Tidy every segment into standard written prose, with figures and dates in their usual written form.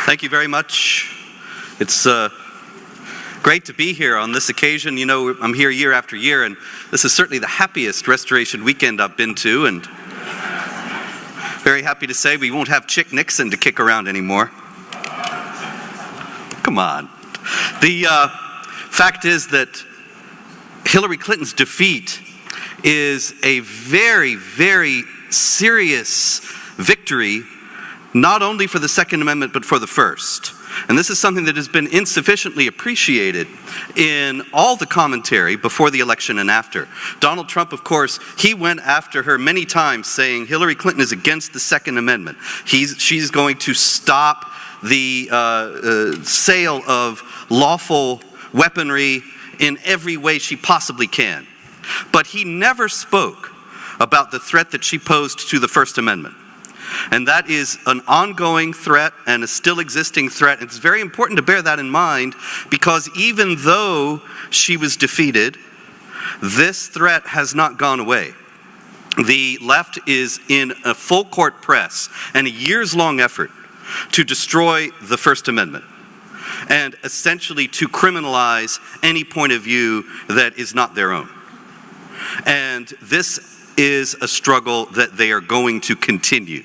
Thank you very much. It's great to be here on this occasion. You know, I'm here year after year, and this is certainly the happiest Restoration Weekend I've been to, and very happy to say we won't have Chick Nixon to kick around anymore. Come on. The fact is that Hillary Clinton's defeat is a very, very serious victory, not only for the Second Amendment, but for the First. And this is something that has been insufficiently appreciated in all the commentary before the election and after. Donald Trump, of course, he went after her many times saying Hillary Clinton is against the Second Amendment. She's going to stop the sale of lawful weaponry in every way she possibly can. But he never spoke about the threat that she posed to the First Amendment. And that is an ongoing threat and a still existing threat. It's very important to bear that in mind, because even though she was defeated, this threat has not gone away. The left is in a full court press and a years-long effort to destroy the First Amendment and essentially to criminalize any point of view that is not their own. And this is a struggle that they are going to continue.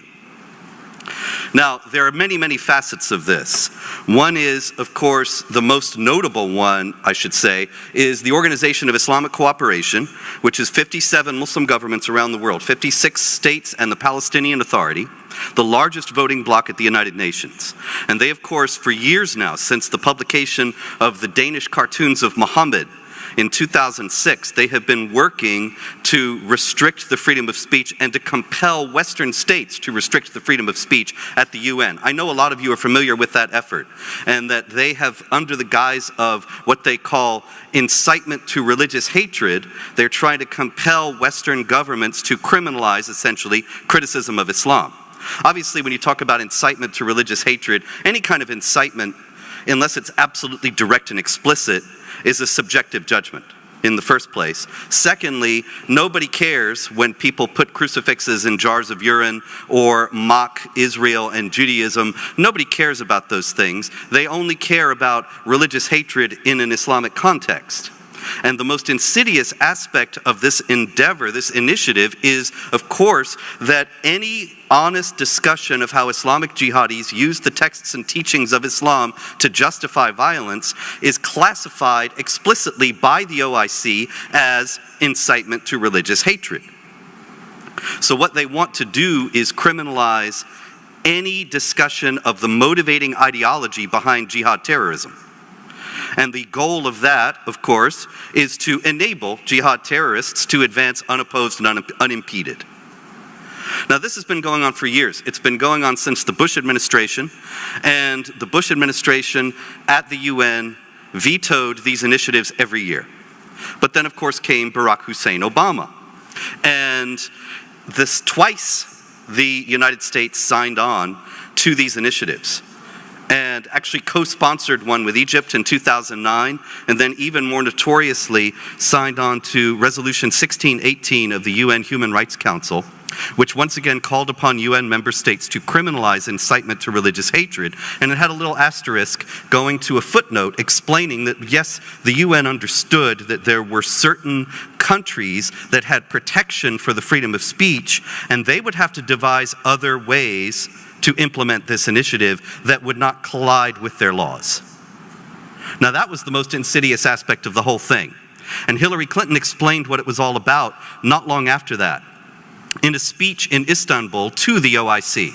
Now, there are many, many facets of this. One is, of course, the most notable one, I should say, is the Organization of Islamic Cooperation, which is 57 Muslim governments around the world, 56 states and the Palestinian Authority, the largest voting bloc at the United Nations. And they, of course, for years now, since the publication of the Danish cartoons of Muhammad in 2006, they have been working to restrict the freedom of speech and to compel Western states to restrict the freedom of speech at the UN. I know a lot of you are familiar with that effort, and that they have, under the guise of what they call incitement to religious hatred, they're trying to compel Western governments to criminalize, essentially, criticism of Islam. Obviously, when you talk about incitement to religious hatred, any kind of incitement, unless it's absolutely direct and explicit, is a subjective judgment in the first place. Secondly, nobody cares when people put crucifixes in jars of urine or mock Israel and Judaism. Nobody cares about those things. They only care about religious hatred in an Islamic context. And the most insidious aspect of this endeavor, this initiative, is, of course, that any honest discussion of how Islamic jihadis use the texts and teachings of Islam to justify violence is classified explicitly by the OIC as incitement to religious hatred. So what they want to do is criminalize any discussion of the motivating ideology behind jihad terrorism. And the goal of that, of course, is to enable jihad terrorists to advance unopposed and unimpeded. Now, this has been going on for years. It's been going on since the Bush administration, and the Bush administration at the UN vetoed these initiatives every year. But then, of course, came Barack Hussein Obama. And twice the United States signed on to these initiatives, and actually co-sponsored one with Egypt in 2009, and then even more notoriously signed on to Resolution 1618 of the UN Human Rights Council, which once again called upon UN member states to criminalize incitement to religious hatred. And it had a little asterisk going to a footnote explaining that, yes, the UN understood that there were certain countries that had protection for the freedom of speech, and they would have to devise other ways to implement this initiative that would not collide with their laws. Now, that was the most insidious aspect of the whole thing. And Hillary Clinton explained what it was all about not long after that, in a speech in Istanbul to the OIC.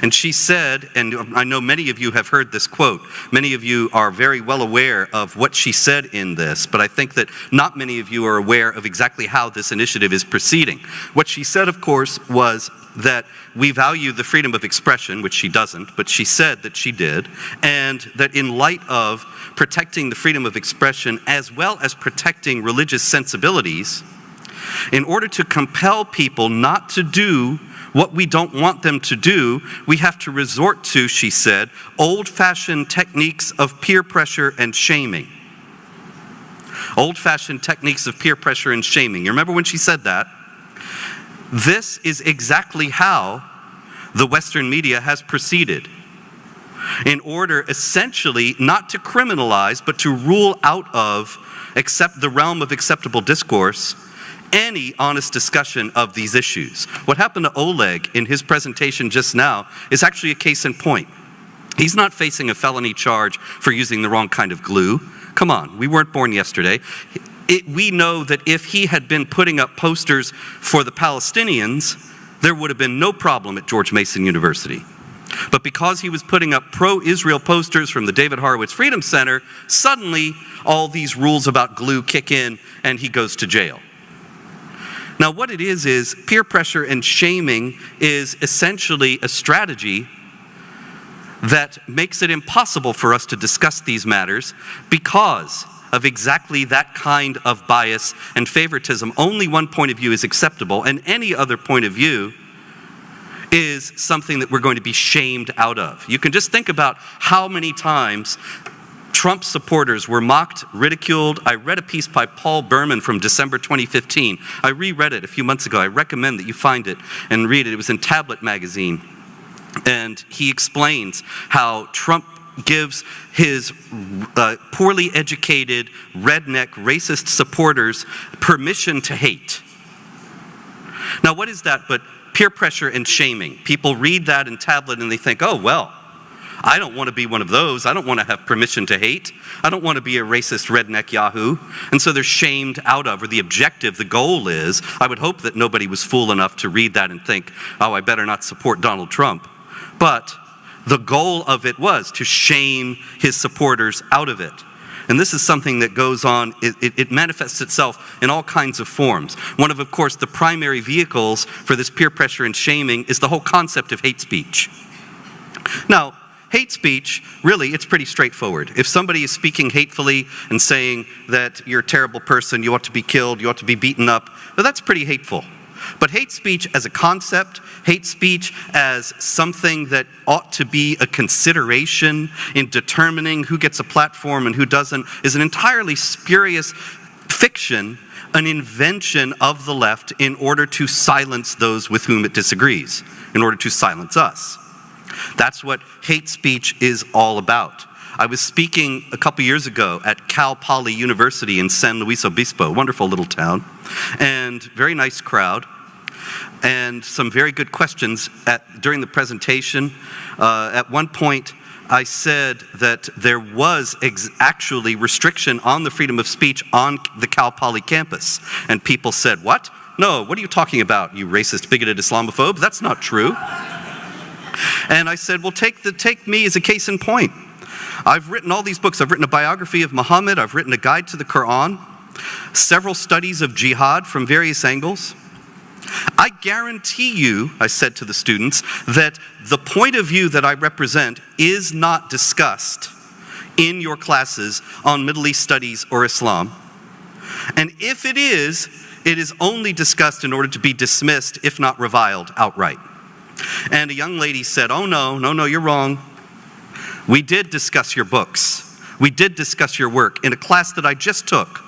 And she said, and I know many of you have heard this quote, many of you are very well aware of what she said in this, but I think that not many of you are aware of exactly how this initiative is proceeding. What she said, of course, was that we value the freedom of expression, which she doesn't, but she said that she did, and that in light of protecting the freedom of expression as well as protecting religious sensibilities, in order to compel people not to do what we don't want them to do, we have to resort to, she said, old-fashioned techniques of peer pressure and shaming. Old-fashioned techniques of peer pressure and shaming. You remember when she said that? This is exactly how the Western media has proceeded. in order essentially not to criminalize, but to rule out of the realm of acceptable discourse any honest discussion of these issues. What happened to Oleg in his presentation just now is actually a case in point. He's not facing a felony charge for using the wrong kind of glue. Come on, we weren't born yesterday. We know that if he had been putting up posters for the Palestinians, there would have been no problem at George Mason University. But because he was putting up pro-Israel posters from the David Horowitz Freedom Center, suddenly all these rules about glue kick in and he goes to jail. Now what it is peer pressure and shaming is essentially a strategy that makes it impossible for us to discuss these matters because of exactly that kind of bias and favoritism. Only one point of view is acceptable, and any other point of view is something that we're going to be shamed out of. You can just think about how many times Trump supporters were mocked, ridiculed. I read a piece by Paul Berman from December 2015. I reread it a few months ago. I recommend that you find it and read it. It was in Tablet magazine. And he explains how Trump gives his poorly educated, redneck, racist supporters permission to hate. Now, what is that but peer pressure and shaming? People read that in Tablet and they think, oh, well, I don't want to be one of those. I don't want to have permission to hate. I don't want to be a racist redneck yahoo. And so they're shamed out of, or the objective, the goal is, I would hope that nobody was fool enough to read that and think, oh, I better not support Donald Trump. But the goal of it was to shame his supporters out of it. And this is something that goes on, it manifests itself in all kinds of forms. One of course, the primary vehicles for this peer pressure and shaming is the whole concept of hate speech. Now, hate speech, really, it's pretty straightforward. If somebody is speaking hatefully and saying that you're a terrible person, you ought to be killed, you ought to be beaten up, well, that's pretty hateful. But hate speech as a concept, hate speech as something that ought to be a consideration in determining who gets a platform and who doesn't, is an entirely spurious fiction, an invention of the left in order to silence those with whom it disagrees, in order to silence us. That's what hate speech is all about. I was speaking a couple years ago at Cal Poly University in San Luis Obispo, wonderful little town, and very nice crowd, and some very good questions during the presentation. At one point, I said that there was actually restriction on the freedom of speech on the Cal Poly campus, and people said, "What? No, what are you talking about, you racist, bigoted Islamophobe? That's not true." And I said, well, take me as a case in point. I've written all these books. I've written a biography of Muhammad. I've written a guide to the Quran, several studies of jihad from various angles. I guarantee you, I said to the students, that the point of view that I represent is not discussed in your classes on Middle East studies or Islam. And if it is only discussed in order to be dismissed, if not reviled outright. And a young lady said, oh no, you're wrong. We did discuss your books. We did discuss your work in a class that I just took.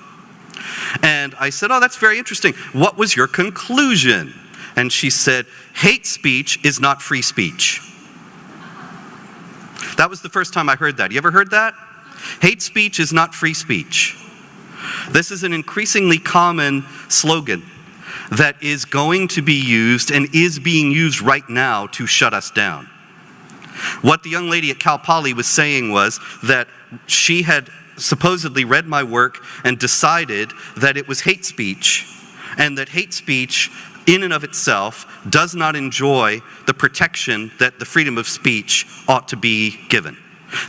And I said, oh, that's very interesting. What was your conclusion? And she said, hate speech is not free speech. That was the first time I heard that. You ever heard that? Hate speech is not free speech. This is an increasingly common slogan that is going to be used and is being used right now to shut us down. What the young lady at Cal Poly was saying was that she had supposedly read my work and decided that it was hate speech, and that hate speech in and of itself does not enjoy the protection that the freedom of speech ought to be given.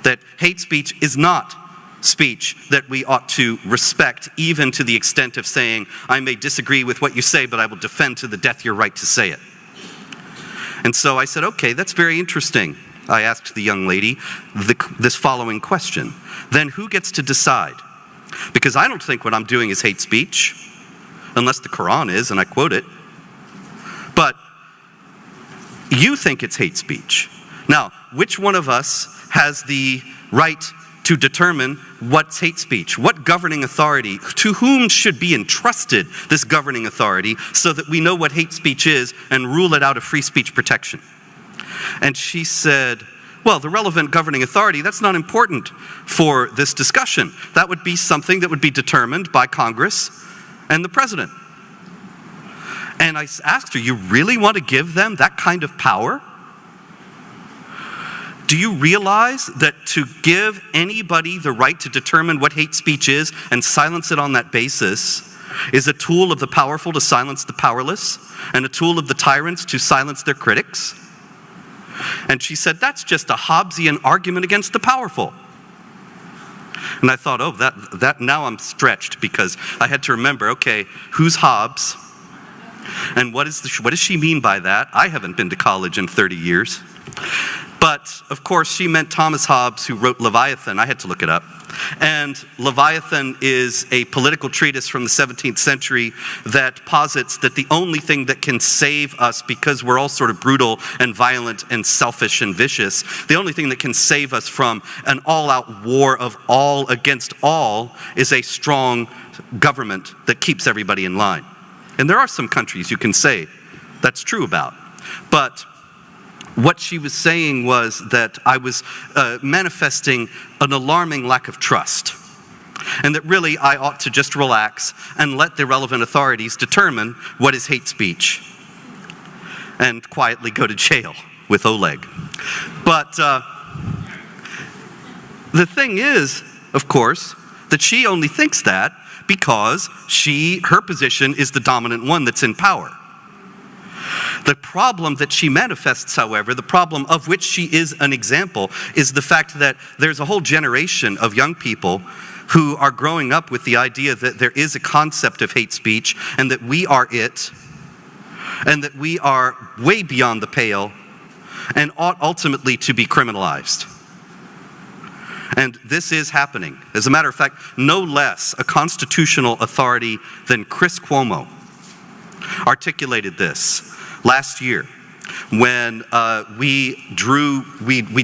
That hate speech is not speech that we ought to respect, even to the extent of saying, I may disagree with what you say, but I will defend to the death your right to say it. And so I said, okay, that's very interesting. I asked the young lady this following question. Then who gets to decide? Because I don't think what I'm doing is hate speech, unless the Quran is, and I quote it. But you think it's hate speech. Now, which one of us has the right to determine what's hate speech? What governing authority, to whom should be entrusted this governing authority so that we know what hate speech is and rule it out of free speech protection? And she said, Well, the relevant governing authority, that's not important for this discussion. That would be something that would be determined by Congress and the president. And I asked her, you really want to give them that kind of power? Do you realize that to give anybody the right to determine what hate speech is and silence it on that basis is a tool of the powerful to silence the powerless and a tool of the tyrants to silence their critics? And she said, that's just a Hobbesian argument against the powerful. And I thought, oh, that now I'm stretched, because I had to remember, okay, who's Hobbes? And what does she mean by that? I haven't been to college in 30 years. But, of course, she meant Thomas Hobbes, who wrote Leviathan. I had to look it up. And Leviathan is a political treatise from the 17th century that posits that the only thing that can save us, because we're all sort of brutal and violent and selfish and vicious, the only thing that can save us from an all-out war of all against all is a strong government that keeps everybody in line. And there are some countries you can say that's true about. But what she was saying was that I was manifesting an alarming lack of trust, and that really I ought to just relax and let the relevant authorities determine what is hate speech and quietly go to jail with Oleg. But the thing is, of course, that she only thinks that because her position is the dominant one that's in power. The problem that she manifests, however, the problem of which she is an example, is the fact that there's a whole generation of young people who are growing up with the idea that there is a concept of hate speech and that we are it, and that we are way beyond the pale and ought ultimately to be criminalized. And this is happening. As a matter of fact, no less a constitutional authority than Chris Cuomo articulated this last year when we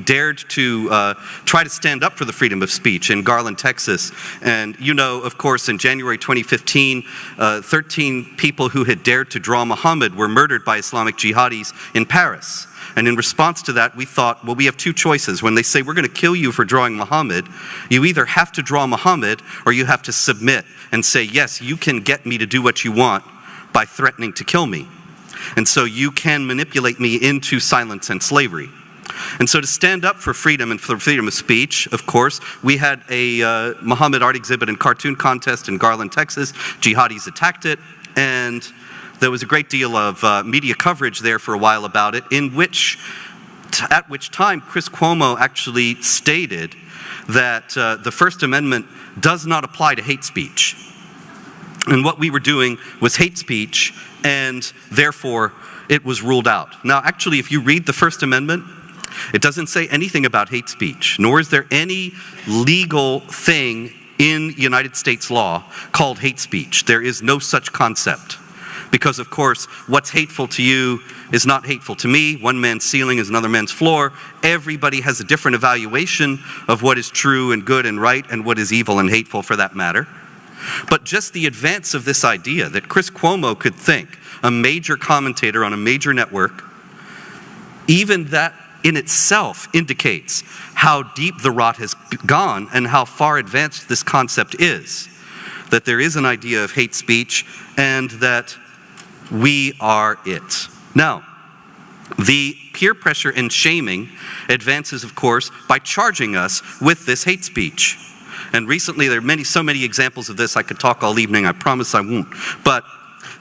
dared to try to stand up for the freedom of speech in Garland, Texas. And you know, of course, in January 2015, 13 people who had dared to draw Muhammad were murdered by Islamic jihadis in Paris. And in response to that, we thought, well, we have two choices. When they say, we're going to kill you for drawing Muhammad, you either have to draw Muhammad or you have to submit and say, yes, you can get me to do what you want by threatening to kill me. And so you can manipulate me into silence and slavery. And so to stand up for freedom and for freedom of speech, of course, we had a Muhammad art exhibit and cartoon contest in Garland, Texas. Jihadis attacked it, and there was a great deal of media coverage there for a while about it, at which time Chris Cuomo actually stated that the First Amendment does not apply to hate speech. And what we were doing was hate speech, and therefore it was ruled out. Now, actually, if you read the First Amendment, it doesn't say anything about hate speech, nor is there any legal thing in United States law called hate speech. There is no such concept. Because, of course, what's hateful to you is not hateful to me. One man's ceiling is another man's floor. Everybody has a different evaluation of what is true and good and right and what is evil and hateful, for that matter. But just the advance of this idea that Chris Cuomo could think, a major commentator on a major network, even that in itself indicates how deep the rot has gone and how far advanced this concept is. That there is an idea of hate speech and that we are it. Now, the peer pressure and shaming advances, of course, by charging us with this hate speech. And recently there are so many examples of this. I could talk all evening. I promise I won't. But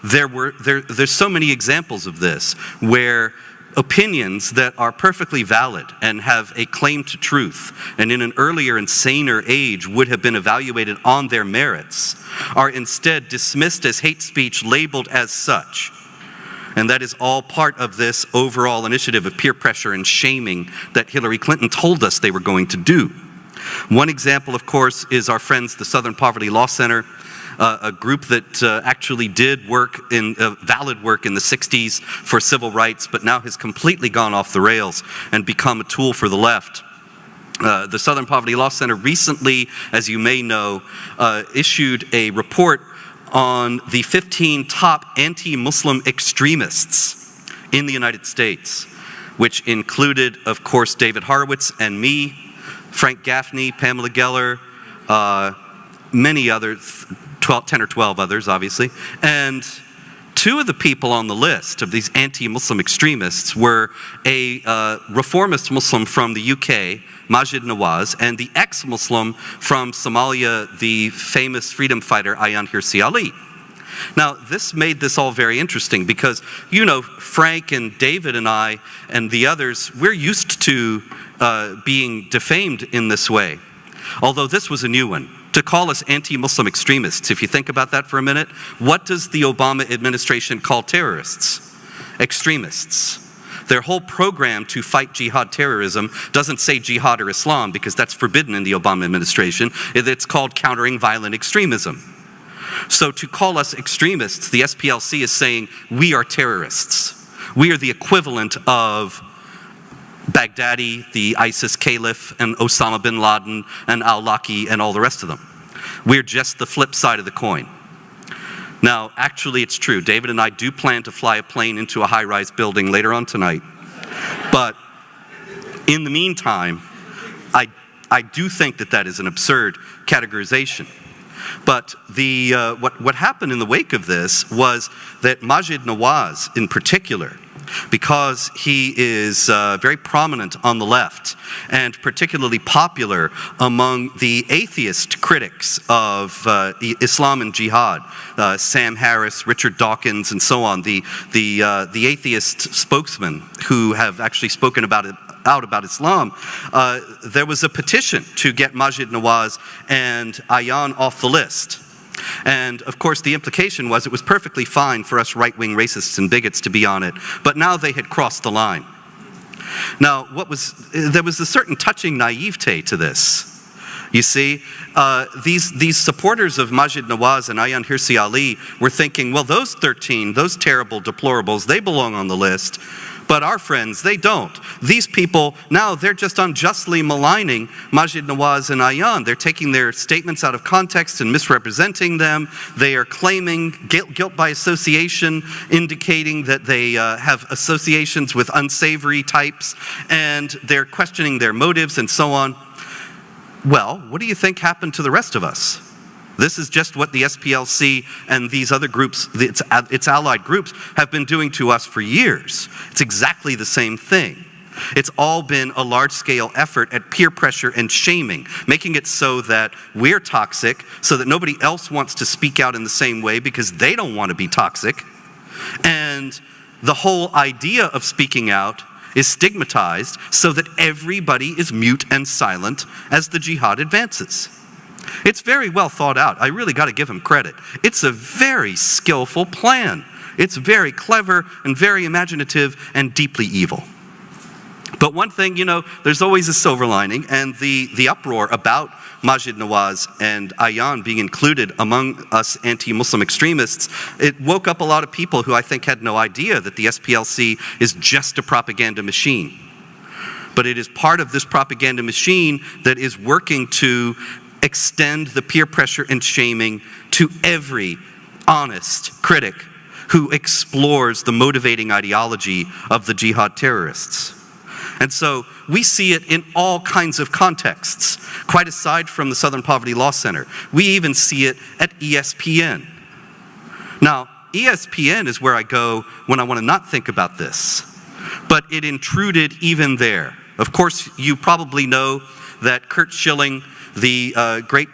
there's so many examples of this where opinions that are perfectly valid and have a claim to truth, and in an earlier and saner age would have been evaluated on their merits, are instead dismissed as hate speech, labeled as such. And that is all part of this overall initiative of peer pressure and shaming that Hillary Clinton told us they were going to do. One example, of course, is our friends, the Southern Poverty Law Center, a group that actually did valid work in the 60s for civil rights, but now has completely gone off the rails and become a tool for the left. The Southern Poverty Law Center recently, as you may know, issued a report on the 15 top anti-Muslim extremists in the United States. which included, of course, David Horowitz and me, Frank Gaffney, Pamela Geller, many others, 10 or 12 others, obviously. And two of the people on the list of these anti-Muslim extremists were a reformist Muslim from the UK, Maajid Nawaz, and the ex-Muslim from Somalia, the famous freedom fighter Ayaan Hirsi Ali. Now, this made this all very interesting because, you know, Frank and David and I and the others, we're used to being defamed in this way. Although this was a new one. To call us anti-Muslim extremists, if you think about that for a minute, what does the Obama administration call terrorists? Extremists. Their whole program to fight jihad terrorism doesn't say jihad or Islam because that's forbidden in the Obama administration. It's called countering violent extremism. So to call us extremists, the SPLC is saying we are terrorists. We are the equivalent of Baghdadi, the ISIS caliph, and Osama bin Laden, and al-Awlaki, and all the rest of them. We're just the flip side of the coin. Now, actually, it's true. David and I do plan to fly a plane into a high-rise building later on tonight. But in the meantime, I do think that that is an absurd categorization. But what happened in the wake of this was that Maajid Nawaz, in particular, because he is very prominent on the left and particularly popular among the atheist critics of Islam and jihad, Sam Harris, Richard Dawkins, and so on, the atheist spokesmen who have actually spoken out about Islam, there was a petition to get Maajid Nawaz and Ayaan off the list. And of course the implication was it was perfectly fine for us right-wing racists and bigots to be on it, but now they had crossed the line. Now there was a certain touching naivete to this. You see, these supporters of Maajid Nawaz and Ayaan Hirsi Ali were thinking, well, those 13, those terrible deplorables, they belong on the list. But our friends, they don't. These people, now they're just unjustly maligning Maajid Nawaz and Ayaan. They're taking their statements out of context and misrepresenting them. They are claiming guilt by association, indicating that they have associations with unsavory types, and they're questioning their motives and so on. Well, what do you think happened to the rest of us? This is just what the SPLC and these other groups, its allied groups, have been doing to us for years. It's exactly the same thing. It's all been a large-scale effort at peer pressure and shaming, making it so that we're toxic, so that nobody else wants to speak out in the same way because they don't want to be toxic. And the whole idea of speaking out is stigmatized so that everybody is mute and silent as the jihad advances. It's very well thought out. I really got to give him credit. It's a very skillful plan. It's very clever and very imaginative and deeply evil. But one thing, you know, there's always a silver lining, and the uproar about Maajid Nawaz and Ayaan being included among us anti-Muslim extremists, it woke up a lot of people who I think had no idea that the SPLC is just a propaganda machine. But it is part of this propaganda machine that is working to extend the peer pressure and shaming to every honest critic who explores the motivating ideology of the jihad terrorists. And so we see it in all kinds of contexts, quite aside from the Southern Poverty Law Center. We even see it at ESPN. Now, ESPN is where I go when I want to not think about this, but it intruded even there. Of course, you probably know that Curt Schilling, the great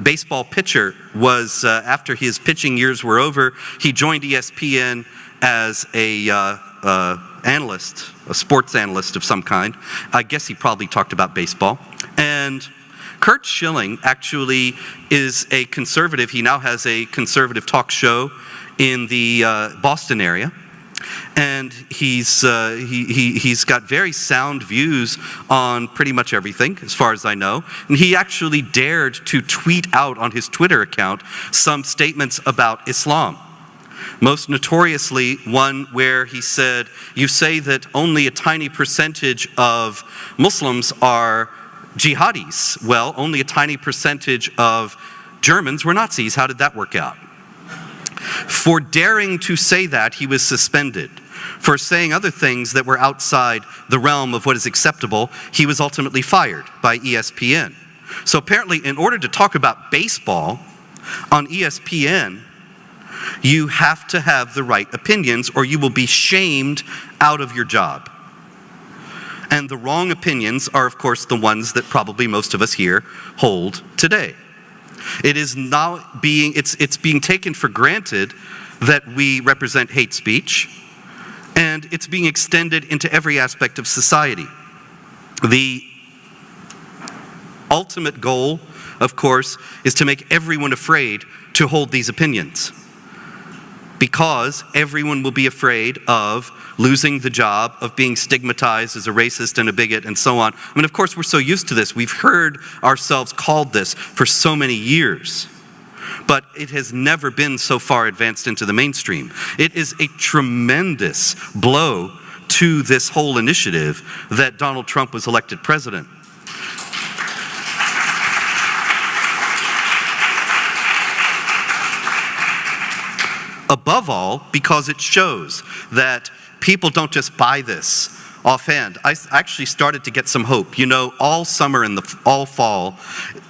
baseball pitcher, was, after his pitching years were over, he joined ESPN as a analyst, a sports analyst of some kind. I guess he probably talked about baseball. And Curt Schilling actually is a conservative. He now has a conservative talk show in the Boston area. And he's got very sound views on pretty much everything, as far as I know. And he actually dared to tweet out on his Twitter account some statements about Islam. Most notoriously, one where he said, "You say that only a tiny percentage of Muslims are jihadis. Well, only a tiny percentage of Germans were Nazis. How did that work out?" For daring to say that, he was suspended For saying other things that were outside the realm of what is acceptable, he was ultimately fired by ESPN. So apparently, in order to talk about baseball on ESPN, you have to have the right opinions or you will be shamed out of your job. And the wrong opinions are, of course, the ones that probably most of us here hold today. It is now it's being taken for granted that we represent hate speech, and it's being extended into every aspect of society. The ultimate goal, of course, is to make everyone afraid to hold these opinions, because everyone will be afraid of losing the job, of being stigmatized as a racist and a bigot and so on. I mean, of course, we're so used to this. We've heard ourselves called this for so many years, but it has never been so far advanced into the mainstream. It is a tremendous blow to this whole initiative that Donald Trump was elected president. Above all, because it shows that people don't just buy this offhand. I actually started to get some hope. You know, all summer and all fall,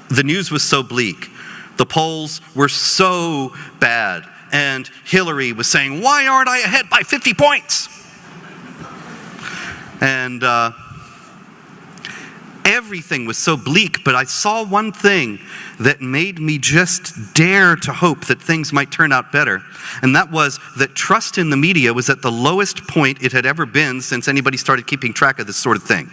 the news was so bleak. The polls were so bad. And Hillary was saying, "Why aren't I ahead by 50 points?" And everything was so bleak, but I saw one thing that made me just dare to hope that things might turn out better. And that was that trust in the media was at the lowest point it had ever been since anybody started keeping track of this sort of thing.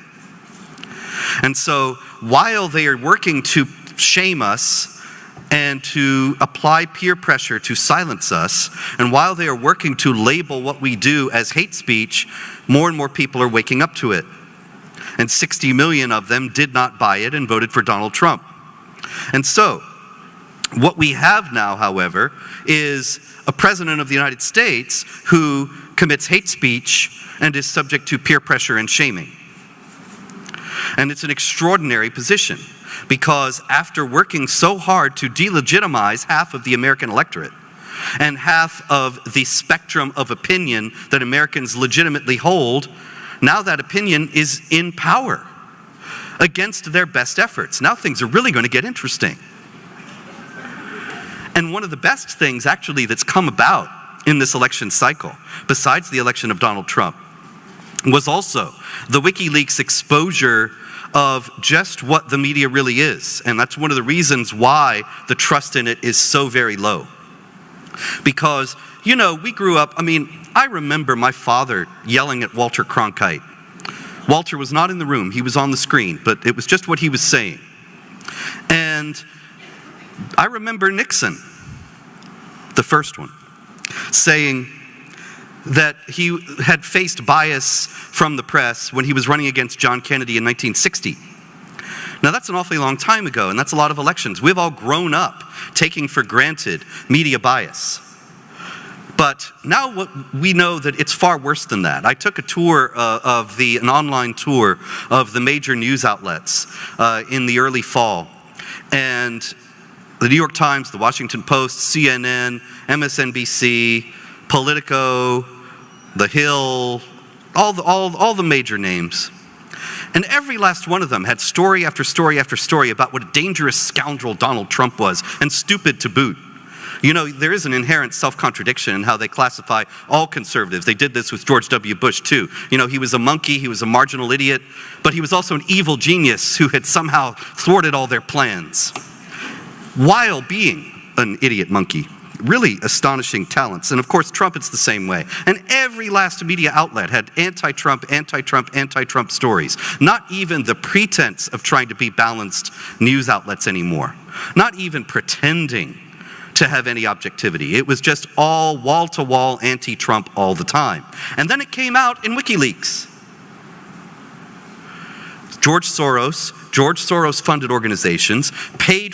And so while they are working to shame us and to apply peer pressure to silence us, and while they are working to label what we do as hate speech, more and more people are waking up to it. And 60 million of them did not buy it and voted for Donald Trump. And so, what we have now, however, is a president of the United States who commits hate speech and is subject to peer pressure and shaming. And it's an extraordinary position, because after working so hard to delegitimize half of the American electorate and half of the spectrum of opinion that Americans legitimately hold, now that opinion is in power against their best efforts. Now things are really going to get interesting. And one of the best things actually that's come about in this election cycle, besides the election of Donald Trump, was also the WikiLeaks exposure of just what the media really is. And that's one of the reasons why the trust in it is so very low. Because, you know, we grew up, I remember my father yelling at Walter Cronkite. Walter was not in the room, he was on the screen, but it was just what he was saying. And I remember Nixon, the first one, saying that he had faced bias from the press when he was running against John Kennedy in 1960. Now that's an awfully long time ago, and that's a lot of elections. We've all grown up taking for granted media bias. But now we know that it's far worse than that. I took a tour an online tour of the major news outlets in the early fall. And the New York Times, the Washington Post, CNN, MSNBC, Politico, The Hill, all the major names. And every last one of them had story after story after story about what a dangerous scoundrel Donald Trump was, and stupid to boot. You know, there is an inherent self-contradiction in how they classify all conservatives. They did this with George W. Bush, too. You know, he was a monkey, he was a marginal idiot, but he was also an evil genius who had somehow thwarted all their plans, while being an idiot monkey. Really astonishing talents. And of course, Trump, it's the same way. And every last media outlet had anti-Trump, anti-Trump, anti-Trump stories. Not even the pretense of trying to be balanced news outlets anymore. Not even pretending to have any objectivity. It was just all wall-to-wall anti-Trump all the time. And then it came out in WikiLeaks. George Soros funded organizations, paid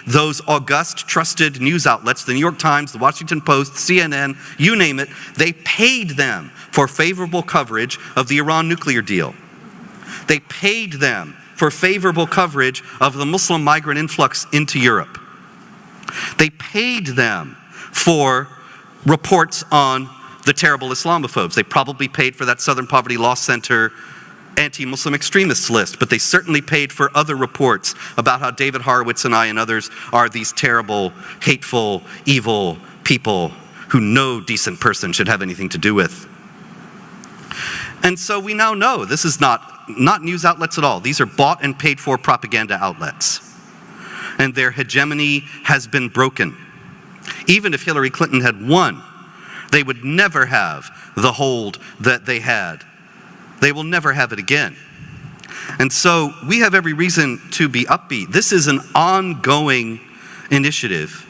those august, trusted news outlets, the New York Times, the Washington Post, CNN, you name it, they paid them for favorable coverage of the Iran nuclear deal. They paid them for favorable coverage of the Muslim migrant influx into Europe. They paid them for reports on the terrible Islamophobes. They probably paid for that Southern Poverty Law Center anti-Muslim extremists list, but they certainly paid for other reports about how David Horowitz and I and others are these terrible, hateful, evil people who no decent person should have anything to do with. And so we now know this is not news outlets at all. These are bought and paid for propaganda outlets. And their hegemony has been broken. Even if Hillary Clinton had won, they would never have the hold that they had. They will never have it again. And so we have every reason to be upbeat. This is an ongoing initiative,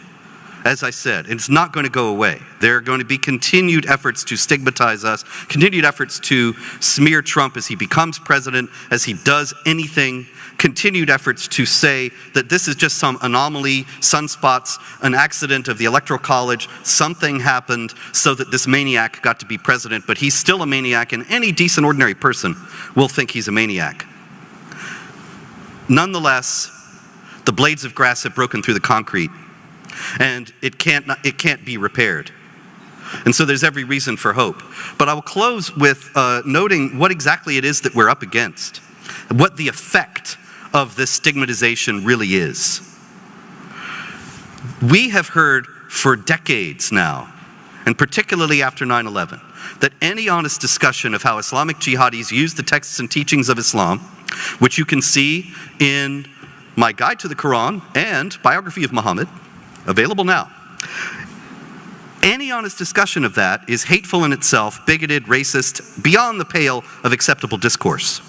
as I said. It's not going to go away. There are going to be continued efforts to stigmatize us, continued efforts to smear Trump as he becomes president, as he does anything, continued efforts to say that this is just some anomaly, sunspots, an accident of the Electoral College, something happened so that this maniac got to be president, but he's still a maniac, and any decent, ordinary person will think he's a maniac. Nonetheless, the blades of grass have broken through the concrete, and it can't be repaired. And so there's every reason for hope. But I will close with noting what exactly it is that we're up against, what the effect of this stigmatization really is. We have heard for decades now, and particularly after 9/11, that any honest discussion of how Islamic jihadis use the texts and teachings of Islam, which you can see in my Guide to the Quran and Biography of Muhammad, available now. Any honest discussion of that is hateful in itself, bigoted, racist, beyond the pale of acceptable discourse.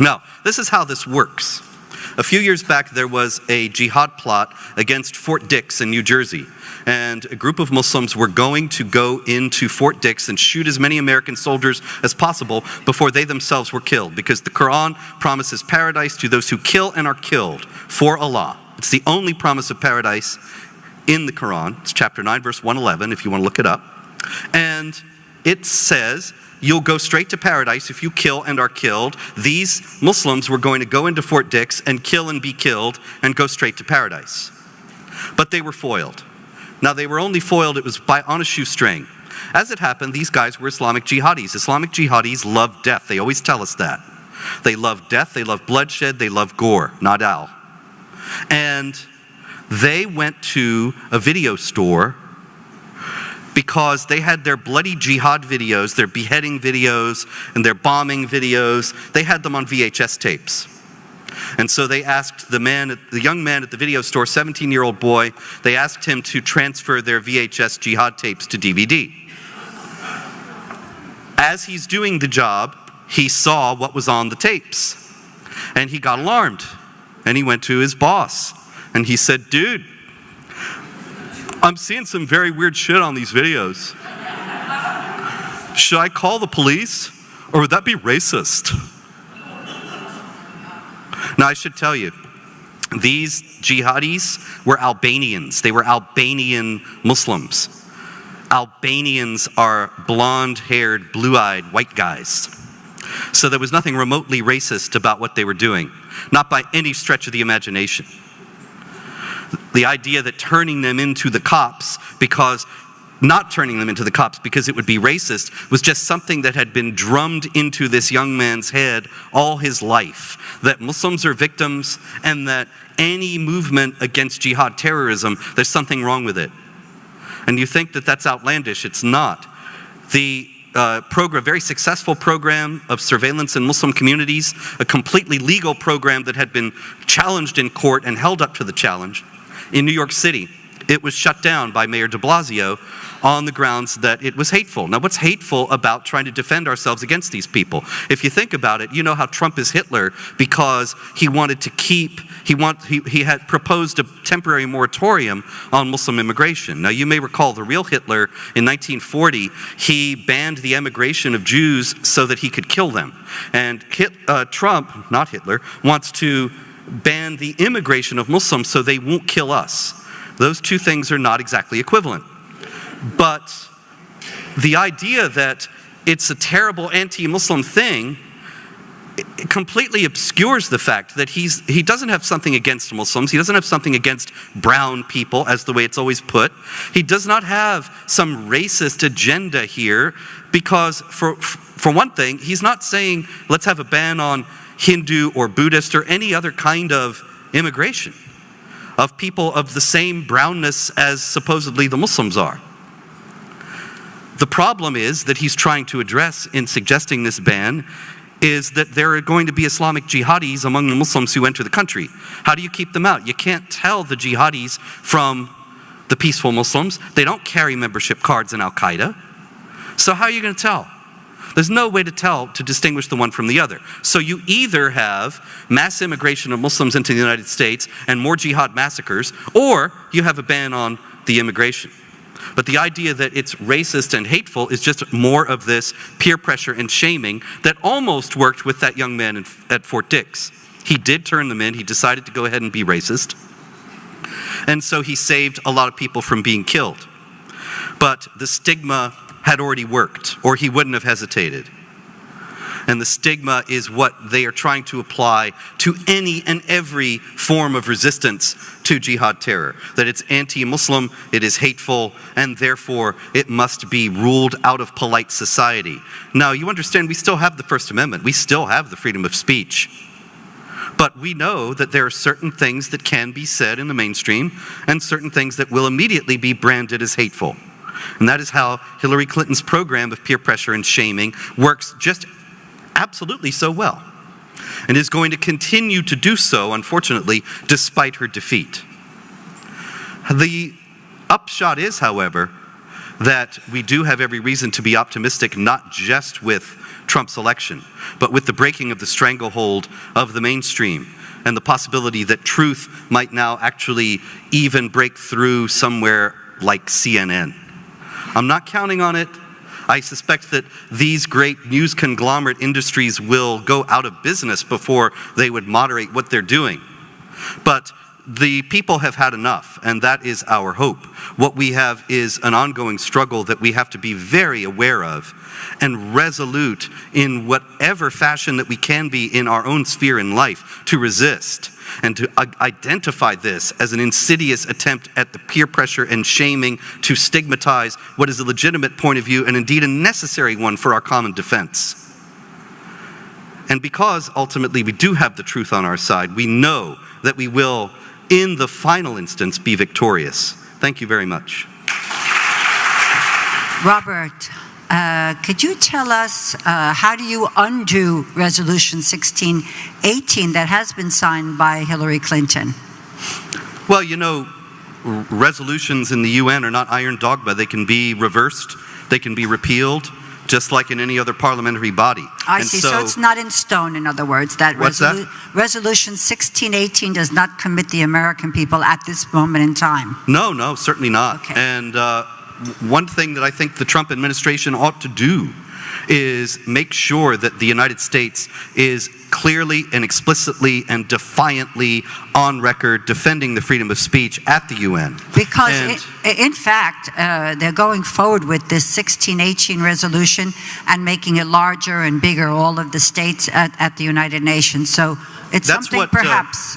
Now, this is how this works. A few years back, there was a jihad plot against Fort Dix in New Jersey. And a group of Muslims were going to go into Fort Dix and shoot as many American soldiers as possible before they themselves were killed, because the Quran promises paradise to those who kill and are killed for Allah. It's the only promise of paradise in the Quran. It's chapter 9, verse 111, if you want to look it up. And it says, you'll go straight to paradise if you kill and are killed. These Muslims were going to go into Fort Dix and kill and be killed and go straight to paradise. But they were foiled. Now, they were only foiled, it was on a shoestring. As it happened, these guys were Islamic jihadis. Islamic jihadis love death. They always tell us that. They love death, they love bloodshed, they love gore, not al. And they went to a video store because they had their bloody jihad videos, their beheading videos, and their bombing videos. They had them on VHS tapes. And so they asked the young man at the video store, 17-year-old boy, they asked him to transfer their VHS jihad tapes to DVD. As he's doing the job, he saw what was on the tapes. And he got alarmed. And he went to his boss. And he said, dude, I'm seeing some very weird shit on these videos. Should I call the police? Or would that be racist? Now, I should tell you, these jihadis were Albanians. They were Albanian Muslims. Albanians are blonde-haired, blue-eyed white guys. So there was nothing remotely racist about what they were doing, not by any stretch of the imagination. The idea that turning them into the cops because it would be racist was just something that had been drummed into this young man's head all his life. That Muslims are victims and that any movement against jihad terrorism, there's something wrong with it. And you think that that's outlandish. It's not. The program, very successful program of surveillance in Muslim communities, a completely legal program that had been challenged in court and held up to the challenge. In New York City, it was shut down by Mayor de Blasio on the grounds that it was hateful. Now, what's hateful about trying to defend ourselves against these people? If you think about it, you know how Trump is Hitler because he wanted to keep, he had proposed a temporary moratorium on Muslim immigration. Now, you may recall the real Hitler in 1940, he banned the emigration of Jews so that he could kill them. And Trump, not Hitler, wants to ban the immigration of Muslims so they won't kill us. Those two things are not exactly equivalent. But the idea that it's a terrible anti-Muslim thing completely obscures the fact that he doesn't have something against Muslims. He doesn't have something against brown people, as the way it's always put. He does not have some racist agenda here, because for one thing, he's not saying let's have a ban on Hindu or Buddhist or any other kind of immigration of people of the same brownness as supposedly the Muslims are. The problem is that he's trying to address in suggesting this ban is that there are going to be Islamic jihadis among the Muslims who enter the country. How do you keep them out? You can't tell the jihadis from the peaceful Muslims. They don't carry membership cards in Al-Qaeda. So how are you going to tell? There's no way to tell, to distinguish the one from the other. So you either have mass immigration of Muslims into the United States and more jihad massacres, or you have a ban on the immigration. But the idea that it's racist and hateful is just more of this peer pressure and shaming that almost worked with that young man at Fort Dix. He did turn them in. He decided to go ahead and be racist. And so he saved a lot of people from being killed. But the stigma had already worked, or he wouldn't have hesitated. And the stigma is what they are trying to apply to any and every form of resistance to jihad terror. That it's anti-Muslim, it is hateful, and therefore it must be ruled out of polite society. Now, you understand, we still have the First Amendment. We still have the freedom of speech. But we know that there are certain things that can be said in the mainstream and certain things that will immediately be branded as hateful. And that is how Hillary Clinton's program of peer pressure and shaming works just absolutely so well, and is going to continue to do so, unfortunately, despite her defeat. The upshot is, however, that we do have every reason to be optimistic, not just with Trump's election, but with the breaking of the stranglehold of the mainstream and the possibility that truth might now actually even break through somewhere like CNN. I'm not counting on it. I suspect that these great news conglomerate industries will go out of business before they would moderate what they're doing. But the people have had enough, and that is our hope. What we have is an ongoing struggle that we have to be very aware of and resolute in whatever fashion that we can be in our own sphere in life to resist and to identify this as an insidious attempt at the peer pressure and shaming to stigmatize what is a legitimate point of view and indeed a necessary one for our common defense. And because ultimately we do have the truth on our side, we know that we will, in the final instance, be victorious. Thank you very much. Robert, could you tell us how do you undo Resolution 1618 that has been signed by Hillary Clinton? Well, you know, resolutions in the UN are not iron dogma. They can be reversed, they can be repealed, just like in any other parliamentary body. I see. So it's not in stone, in other words. What's that? Resolution 1618 does not commit the American people at this moment in time. No, certainly not. Okay. And one thing that I think the Trump administration ought to do is make sure that the United States is clearly and explicitly and defiantly on record defending the freedom of speech at the UN. Because in fact, they're going forward with this 1618 resolution and making it larger and bigger, all of the states at the United Nations. So it's That's something what, perhaps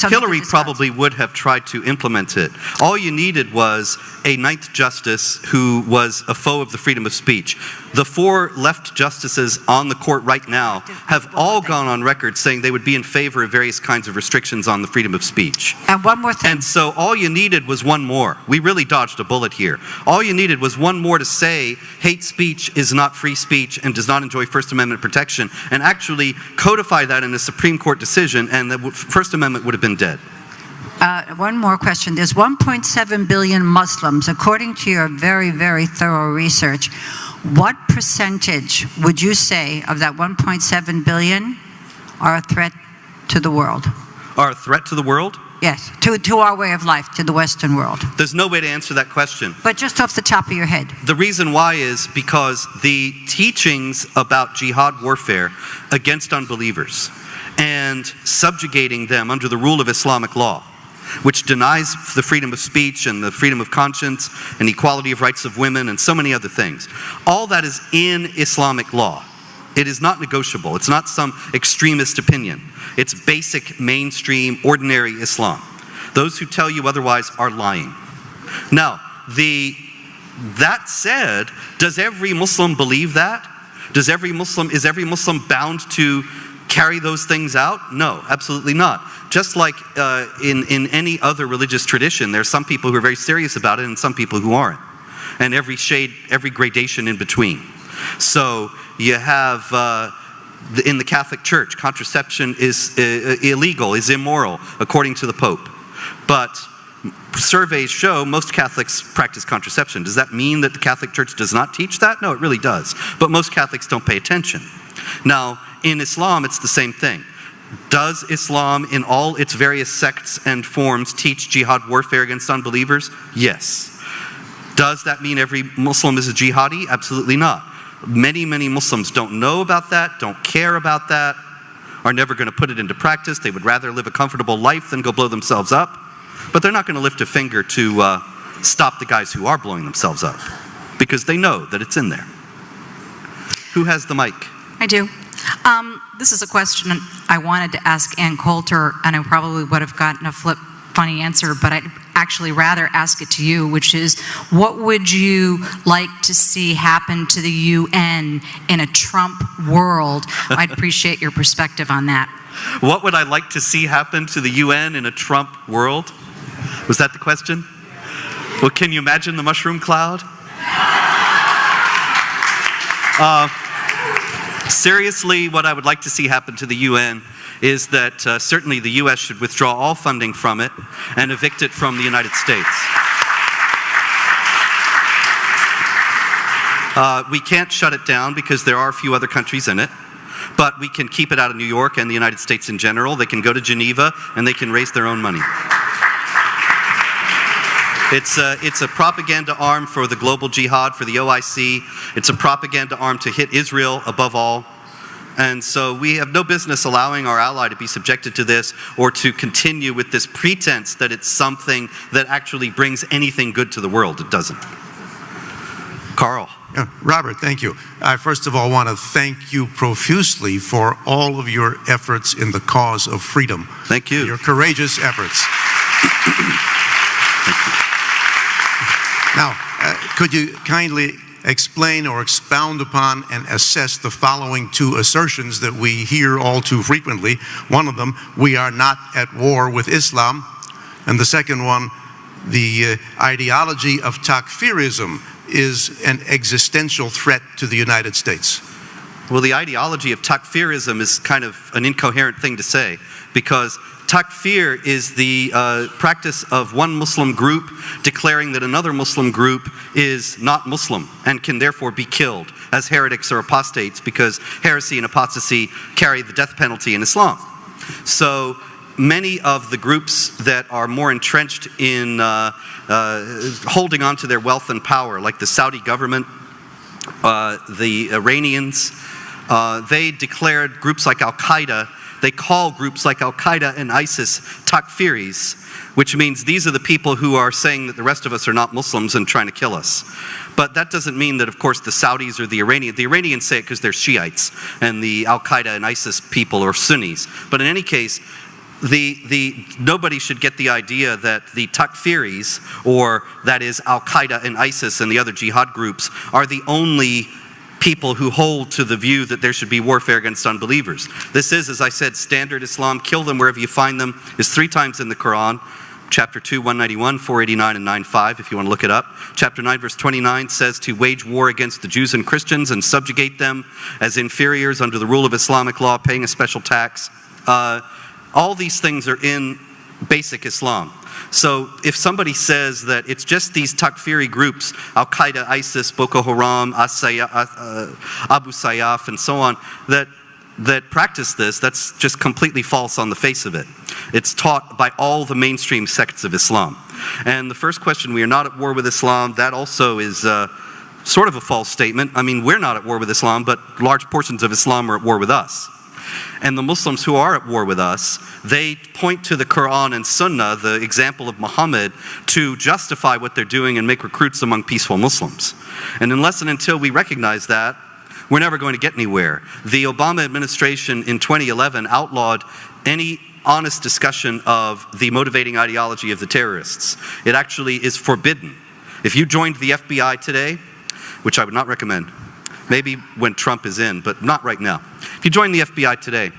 Hillary probably would have tried to implement it. All you needed was a ninth justice who was a foe of the freedom of speech. The 4 left justices on the court right now have all gone on record saying they would be in favor of various kinds of restrictions on the freedom of speech. And one more thing. And so all you needed was one more. We really dodged a bullet here. All you needed was one more to say hate speech is not free speech and does not enjoy First Amendment protection, and actually codify that in a Supreme Court decision, and the First Amendment would have been dead. One more question. There's 1.7 billion Muslims. According to your very, very thorough research, what percentage would you say of that 1.7 billion are a threat to the world? Are a threat to the world? Yes, to our way of life, to the Western world. There's no way to answer that question. But just off the top of your head. The reason why is because the teachings about jihad warfare against unbelievers and subjugating them under the rule of Islamic law, which denies the freedom of speech and the freedom of conscience and equality of rights of women and so many other things. All that is in Islamic law. It is not negotiable. It's not some extremist opinion. It's basic, mainstream, ordinary Islam. Those who tell you otherwise are lying. Now, that said, does every Muslim believe that? Is every Muslim bound to carry those things out? No, absolutely not. Just like in any other religious tradition, there's some people who are very serious about it and some people who aren't. And every shade, every gradation in between. So you have, in the Catholic Church, contraception is illegal, is immoral, according to the Pope. But surveys show most Catholics practice contraception. Does that mean that the Catholic Church does not teach that? No, it really does. But most Catholics don't pay attention. Now, in Islam, it's the same thing. Does Islam, in all its various sects and forms, teach jihad warfare against unbelievers? Yes. Does that mean every Muslim is a jihadi? Absolutely not. Many, many Muslims don't know about that, don't care about that, are never going to put it into practice. They would rather live a comfortable life than go blow themselves up. But they're not going to lift a finger to stop the guys who are blowing themselves up, because they know that it's in there. Who has the mic? I do. This is a question I wanted to ask Ann Coulter, and I probably would have gotten a funny answer, but I'd actually rather ask it to you, which is, what would you like to see happen to the UN in a Trump world? I'd appreciate your perspective on that. What would I like to see happen to the UN in a Trump world? Was that the question? Well, can you imagine the mushroom cloud? Seriously, what I would like to see happen to the UN is that certainly the U.S. should withdraw all funding from it and evict it from the United States. We can't shut it down because there are a few other countries in it, but we can keep it out of New York and the United States in general. They can go to Geneva and they can raise their own money. It's a propaganda arm for the global jihad, for the OIC. It's a propaganda arm to hit Israel above all. And so we have no business allowing our ally to be subjected to this, or to continue with this pretense that it's something that actually brings anything good to the world. It doesn't. Carl. Yeah, Robert, thank you. I first of all want to thank you profusely for all of your efforts in the cause of freedom. Thank you. Your courageous efforts. Now, could you kindly explain or expound upon and assess the following two assertions that we hear all too frequently? One of them, we are not at war with Islam. And the second one, the ideology of takfirism is an existential threat to the United States. Well, the ideology of takfirism is kind of an incoherent thing to say, because takfir is the practice of one Muslim group declaring that another Muslim group is not Muslim and can therefore be killed as heretics or apostates, because heresy and apostasy carry the death penalty in Islam. So many of the groups that are more entrenched in holding on to their wealth and power, like the Saudi government, the Iranians, they declared groups like Al-Qaeda. They call groups like Al-Qaeda and ISIS takfiris, which means these are the people who are saying that the rest of us are not Muslims and trying to kill us. But that doesn't mean that, of course, the Saudis or the Iranians say it because they're Shiites, and the Al-Qaeda and ISIS people are Sunnis. But in any case, nobody should get the idea that the takfiris, or that is Al-Qaeda and ISIS and the other jihad groups, are the only people who hold to the view that there should be warfare against unbelievers. This is, as I said, standard Islam. Kill them wherever you find them is 3 times in the Quran. Chapter 2, 191, 489, and 95, if you want to look it up. Chapter 9, verse 29 says to wage war against the Jews and Christians and subjugate them as inferiors under the rule of Islamic law, paying a special tax. All these things are in basic Islam. So if somebody says that it's just these takfiri groups, Al-Qaeda, ISIS, Boko Haram, Abu Sayyaf, and so on, that practice this, that's just completely false on the face of it. It's taught by all the mainstream sects of Islam. And the first question, we are not at war with Islam, that also is sort of a false statement. I mean, we're not at war with Islam, but large portions of Islam are at war with us. And the Muslims who are at war with us, they point to the Quran and Sunnah, the example of Muhammad, to justify what they're doing and make recruits among peaceful Muslims. And unless and until we recognize that, we're never going to get anywhere. The Obama administration in 2011 outlawed any honest discussion of the motivating ideology of the terrorists. It actually is forbidden. If you joined the FBI today, which I would not recommend, maybe when Trump is in, but not right now. If you join the FBI today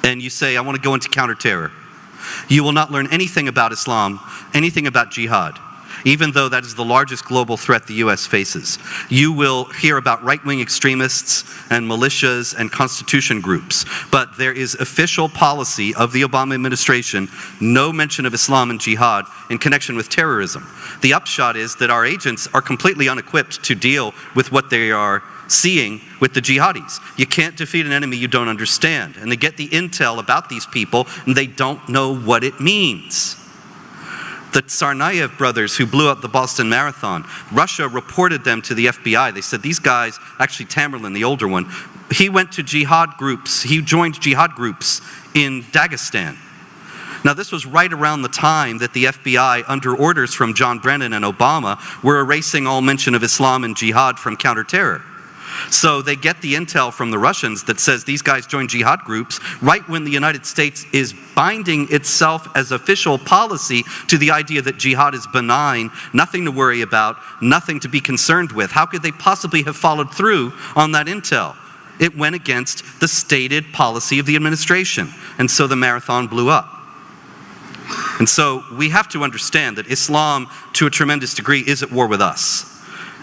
and you say, I want to go into counterterror, you will not learn anything about Islam, anything about jihad, even though that is the largest global threat the US faces. You will hear about right-wing extremists and militias and constitution groups, but there is official policy of the Obama administration, no mention of Islam and jihad in connection with terrorism. The upshot is that our agents are completely unequipped to deal with what they are seeing with the jihadis. You can't defeat an enemy you don't understand. And they get the intel about these people and they don't know what it means. The Tsarnaev brothers who blew up the Boston Marathon, Russia reported them to the FBI. They said these guys, actually Tamerlan, the older one, he went to jihad groups, he joined jihad groups in Dagestan. Now this was right around the time that the FBI, under orders from John Brennan and Obama, were erasing all mention of Islam and jihad from counterterror. So they get the intel from the Russians that says these guys joined jihad groups right when the United States is binding itself as official policy to the idea that jihad is benign, nothing to worry about, nothing to be concerned with. How could they possibly have followed through on that intel? It went against the stated policy of the administration, and so the marathon blew up. And so we have to understand that Islam, to a tremendous degree, is at war with us.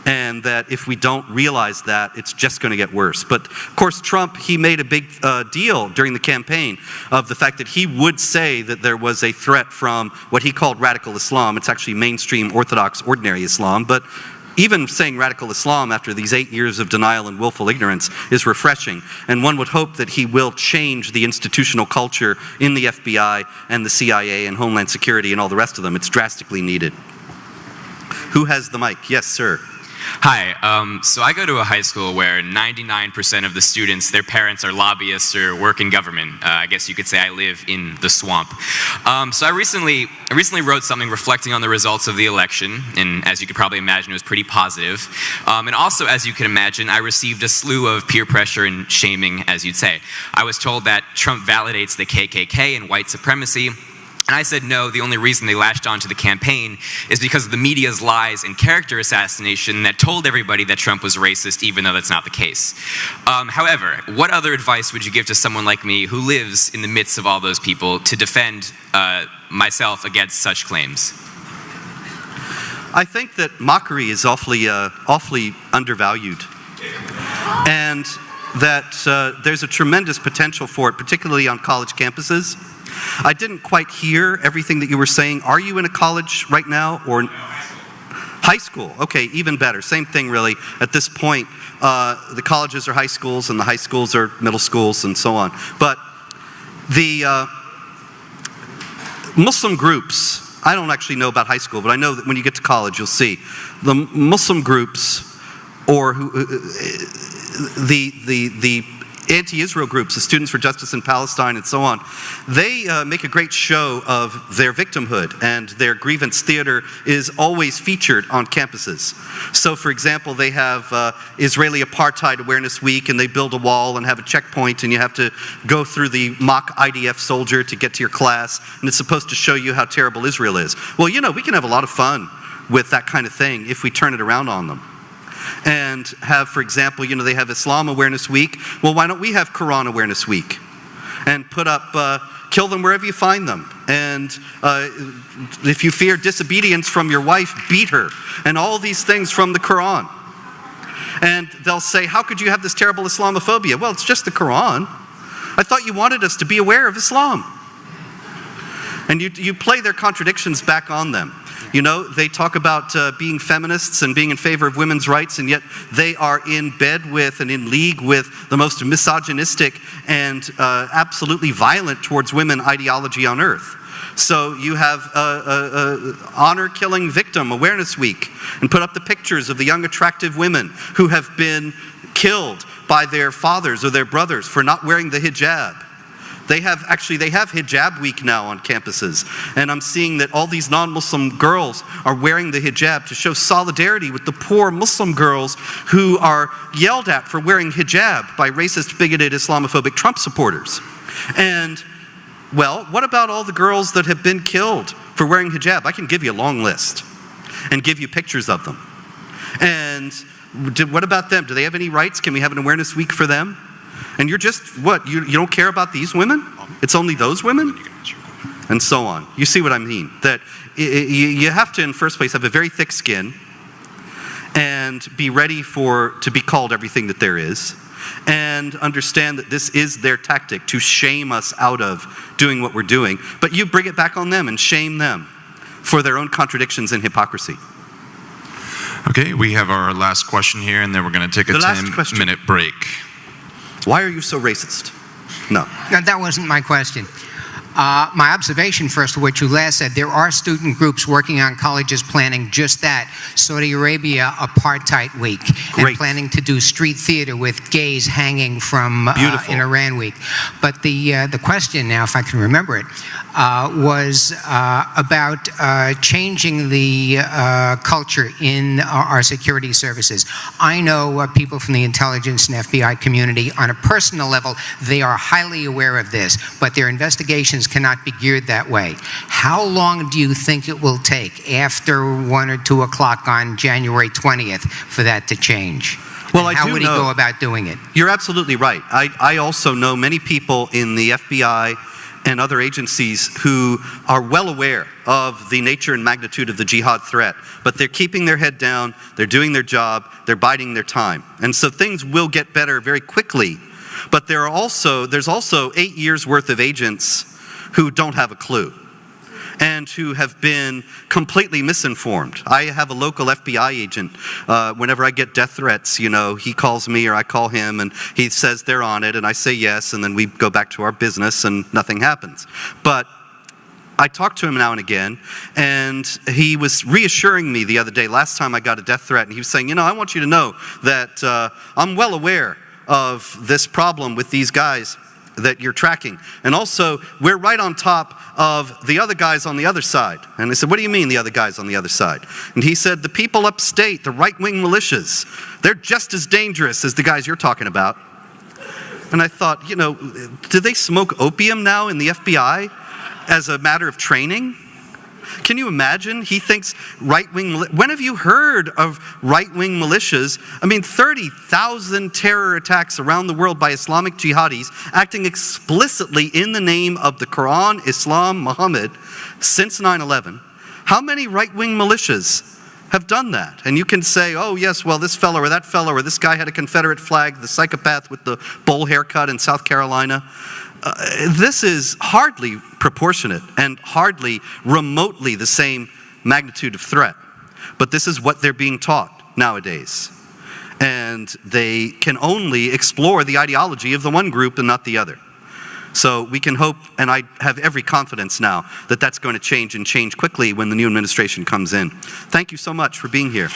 And that if we don't realize that, it's just going to get worse. But of course, Trump, he made a big deal during the campaign of the fact that he would say that there was a threat from what he called radical Islam. It's actually mainstream Orthodox ordinary Islam. But even saying radical Islam after these 8 years of denial and willful ignorance is refreshing. And one would hope that he will change the institutional culture in the FBI and the CIA and Homeland Security and all the rest of them. It's drastically needed. Who has the mic? Yes, sir. Hi, so I go to a high school where 99% of the students, their parents are lobbyists or work in government. I guess you could say I live in the swamp. So I recently wrote something reflecting on the results of the election, and as you could probably imagine, it was pretty positive. And also, as you can imagine, I received a slew of peer pressure and shaming, as you'd say. I was told that Trump validates the KKK and white supremacy. And I said no, the only reason they latched onto the campaign is because of the media's lies and character assassination that told everybody that Trump was racist, even though that's not the case. However, what other advice would you give to someone like me who lives in the midst of all those people to defend myself against such claims? I think that mockery is awfully undervalued. And that there's a tremendous potential for it, particularly on college campuses. I didn't quite hear everything that you were saying. Are you in a college right now? Or high school? Okay, even better. Same thing really. At this point, the colleges are high schools and the high schools are middle schools and so on. But the Muslim groups, I don't actually know about high school, but I know that when you get to college, you'll see the Muslim groups or the anti-Israel groups, the Students for Justice in Palestine and so on, they make a great show of their victimhood, and their grievance theater is always featured on campuses. So for example, they have Israeli Apartheid Awareness Week, and they build a wall and have a checkpoint, and you have to go through the mock IDF soldier to get to your class, and it's supposed to show you how terrible Israel is. Well, you know, we can have a lot of fun with that kind of thing if we turn it around on them. And have, for example, you know, they have Islam Awareness Week. Well, why don't we have Quran Awareness Week? And put up, kill them wherever you find them. And if you fear disobedience from your wife, beat her. And all these things from the Quran. And they'll say, how could you have this terrible Islamophobia? Well, it's just the Quran. I thought you wanted us to be aware of Islam. And you play their contradictions back on them. You know, they talk about being feminists and being in favor of women's rights, and yet they are in bed with and in league with the most misogynistic and absolutely violent towards women ideology on earth. So you have Honor Killing Victim Awareness Week, and put up the pictures of the young attractive women who have been killed by their fathers or their brothers for not wearing the hijab. They have hijab week now on campuses. And I'm seeing that all these non-Muslim girls are wearing the hijab to show solidarity with the poor Muslim girls who are yelled at for wearing hijab by racist, bigoted, Islamophobic Trump supporters. And, well, what about all the girls that have been killed for wearing hijab? I can give you a long list and give you pictures of them. And what about them? Do they have any rights? Can we have an awareness week for them? And you're just, what, you don't care about these women? It's only those women? And so on. You see what I mean? That you have to, in the first place, have a very thick skin and be ready to be called everything that there is, and understand that this is their tactic to shame us out of doing what we're doing. But you bring it back on them and shame them for their own contradictions and hypocrisy. Okay, we have our last question here, and then we're going to take a 10-minute break. Why are you so racist? No. That wasn't my question. My observation, first of what you last said, there are student groups working on colleges planning just that. Saudi Arabia, Apartheid Week, and planning to do street theater with gays hanging from in Iran Week. But the question now, if I can remember it, was about changing the culture in our security services. I know people from the intelligence and FBI community, on a personal level, they are highly aware of this, but their investigations cannot be geared that way. How long do you think it will take after 1 or 2 o'clock on January 20th for that to change? Well, and how would he go about doing it? You're absolutely right. I also know many people in the FBI and other agencies who are well aware of the nature and magnitude of the jihad threat, but they're keeping their head down, they're doing their job, they're biding their time. And so things will get better very quickly, but there's also 8 years worth of agents who don't have a clue and who have been completely misinformed. I have a local FBI agent. Whenever I get death threats, you know, he calls me or I call him and he says they're on it, and I say yes, and then we go back to our business and nothing happens. But I talk to him now and again, and he was reassuring me the other day, last time I got a death threat, and he was saying, you know, I want you to know that I'm well aware of this problem with these guys that you're tracking. And also, we're right on top of the other guys on the other side. And I said, what do you mean the other guys on the other side? And he said, the people upstate, the right-wing militias, they're just as dangerous as the guys you're talking about. And I thought, you know, do they smoke opium now in the FBI as a matter of training? Can you imagine? He thinks right-wing... When have you heard of right-wing militias? I mean, 30,000 terror attacks around the world by Islamic jihadis acting explicitly in the name of the Quran, Islam, Muhammad since 9/11. How many right-wing militias have done that? And you can say, oh, yes, well, this fellow or that fellow or this guy had a Confederate flag, the psychopath with the bowl haircut in South Carolina. This is hardly proportionate and hardly remotely the same magnitude of threat. But this is what they're being taught nowadays. And they can only explore the ideology of the one group and not the other. So we can hope, and I have every confidence now, that that's going to change and change quickly when the new administration comes in. Thank you so much for being here.